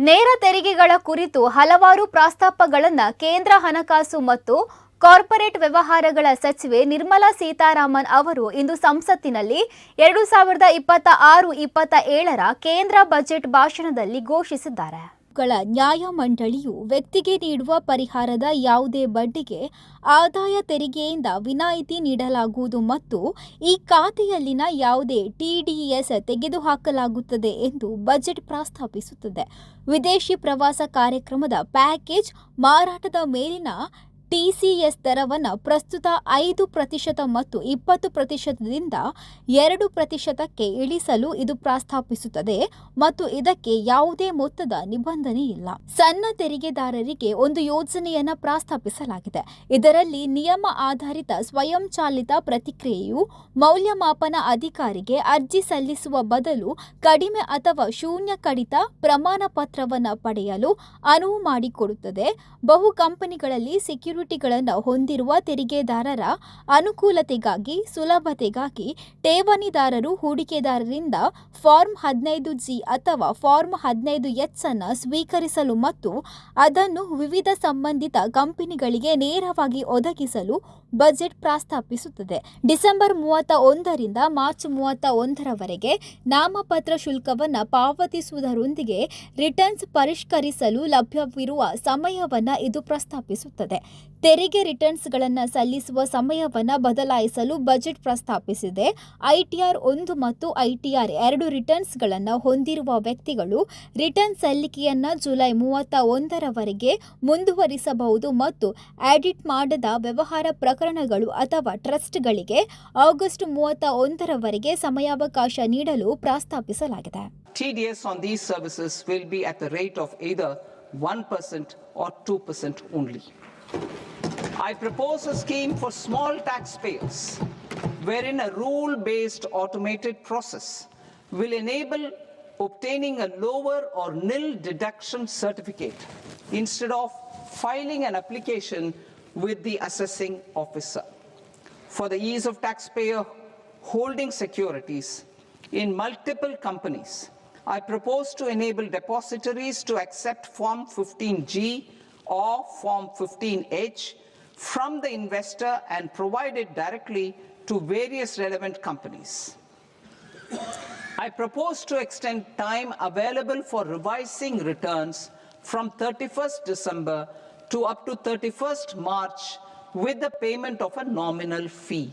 ನೇರ ತೆರಿಗೆಗಳ ಕುರಿತು ಹಲವಾರು ಪ್ರಸ್ತಾಪಗಳನ್ನು ಕೇಂದ್ರ ಹಣಕಾಸು ಮತ್ತು ಕಾರ್ಪೊರೇಟ್ ವ್ಯವಹಾರಗಳ ಸಚಿವೆ ನಿರ್ಮಲಾ ಸೀತಾರಾಮನ್ ಅವರು ಇಂದು ಸಂಸತ್ತಿನಲ್ಲಿ 2026-27ರ ಕೇಂದ್ರ ಬಜೆಟ್ ಭಾಷಣದಲ್ಲಿ ಘೋಷಿಸಿದ್ದಾರೆ. ನ್ಯಾಯಮಂಡಳಿಯು ವ್ಯಕ್ತಿಗೆ ನೀಡುವ ಪರಿಹಾರದ ಯಾವುದೇ ಬಡ್ಡಿಗೆ ಆದಾಯ ತೆರಿಗೆಯಿಂದ ವಿನಾಯಿತಿ ನೀಡಲಾಗುವುದು ಮತ್ತು ಈ ಖಾತೆಯಲ್ಲಿನ ಯಾವುದೇ ಟಿಡಿಎಸ್ ತೆಗೆದುಹಾಕಲಾಗುತ್ತದೆ ಎಂದು ಬಜೆಟ್ ಪ್ರಸ್ತಾಪಿಸುತ್ತದೆ. ವಿದೇಶಿ ಪ್ರವಾಸ ಕಾರ್ಯಕ್ರಮದ ಪ್ಯಾಕೇಜ್ ಮಾರಾಟದ ಮೇಲಿನ ಟಿಸಿಎಸ್ ದರವನ್ನು ಪ್ರಸ್ತುತ 5% ಮತ್ತು 20%ದಿಂದ 2%ಕ್ಕೆ ಇಳಿಸಲು ಇದು ಪ್ರಸ್ತಾಪಿಸುತ್ತದೆ ಮತ್ತು ಇದಕ್ಕೆ ಯಾವುದೇ ಮೊತ್ತದ ನಿಬಂಧನೆ ಇಲ್ಲ. ಸಣ್ಣ ತೆರಿಗೆದಾರರಿಗೆ ಒಂದು ಯೋಜನೆಯನ್ನು ಪ್ರಸ್ತಾಪಿಸಲಾಗಿದೆ. ಇದರಲ್ಲಿ ನಿಯಮ ಆಧಾರಿತ ಸ್ವಯಂಚಾಲಿತ ಪ್ರತಿಕ್ರಿಯೆಯು ಮೌಲ್ಯಮಾಪನ ಅಧಿಕಾರಿಗೆ ಅರ್ಜಿ ಸಲ್ಲಿಸುವ ಬದಲು ಕಡಿಮೆ ಅಥವಾ ಶೂನ್ಯ ಕಡಿತ ಪ್ರಮಾಣ ಪತ್ರವನ್ನು ಪಡೆಯಲು ಅನುವು ಮಾಡಿಕೊಡುತ್ತದೆ. ಬಹು ಕಂಪನಿಗಳಲ್ಲಿ ಸೆಕ್ಯುರಿಟಿಗಳನ್ನು ಹೊಂದಿರುವ ತೆರಿಗೆದಾರರ ಅನುಕೂಲತೆಗಾಗಿ ಸುಲಭತೆಗಾಗಿ ಠೇವಣಿದಾರರು ಹೂಡಿಕೆದಾರರಿಂದ ಫಾರ್ಮ್ 15G ಅಥವಾ ಫಾರ್ಮ್ 15H ಅನ್ನು ಸ್ವೀಕರಿಸಲು ಮತ್ತು ಅದನ್ನು ವಿವಿಧ ಸಂಬಂಧಿತ ಕಂಪನಿಗಳಿಗೆ ನೇರವಾಗಿ ಒದಗಿಸಲು ಬಜೆಟ್ ಪ್ರಸ್ತಾಪಿಸುತ್ತದೆ. ಡಿಸೆಂಬರ್ 31ರಿಂದ ಮಾರ್ಚ್ 31ರವರೆಗೆ ನಾಮಪತ್ರ ಶುಲ್ಕವನ್ನು ಪಾವತಿಸುವುದರೊಂದಿಗೆ ರಿಟರ್ನ್ಸ್ ಪರಿಷ್ಕರಿಸಲು ಲಭ್ಯವಿರುವ ಸಮಯವನ್ನು ಇದು ಪ್ರಸ್ತಾಪಿಸುತ್ತದೆ. ತೆರಿಗೆ ರಿಟರ್ನ್ಸ್ಗಳನ್ನು ಸಲ್ಲಿಸುವ ಸಮಯವನ್ನು ಬದಲಾಯಿಸಲು ಬಜೆಟ್ ಪ್ರಸ್ತಾಪಿಸಿದೆ. ಐಟಿಆರ್ 1 ಮತ್ತು ಐಟಿಆರ್ 2 ರಿಟರ್ನ್ಸ್ಗಳನ್ನು ಹೊಂದಿರುವ ವ್ಯಕ್ತಿಗಳು ರಿಟರ್ನ್ ಸಲ್ಲಿಕೆಯನ್ನು ಜುಲೈ 31ರವರೆಗೆ ಮುಂದುವರಿಸಬಹುದು ಮತ್ತು ಆಡಿಟ್ ಮಾಡದ ವ್ಯವಹಾರ ಪ್ರಕರಣಗಳು ಅಥವಾ ಟ್ರಸ್ಟ್ಗಳಿಗೆ ಆಗಸ್ಟ್ 31ರವರೆಗೆ ಸಮಯಾವಕಾಶ ನೀಡಲು ಪ್ರಸ್ತಾಪಿಸಲಾಗಿದೆ. TDS on these services will be at the rate of either 1% or 2% only. I propose a scheme for small taxpayers wherein a rule-based automated process will enable obtaining a lower or nil deduction certificate instead of filing an application with the assessing officer. For the ease of taxpayer holding securities in multiple companies, I propose to enable depositories to accept Form 15G or Form 15H from the investor and provide it directly to various relevant companies. I propose to extend time available for revising returns from 31st December to up to 31st March with the payment of a nominal fee.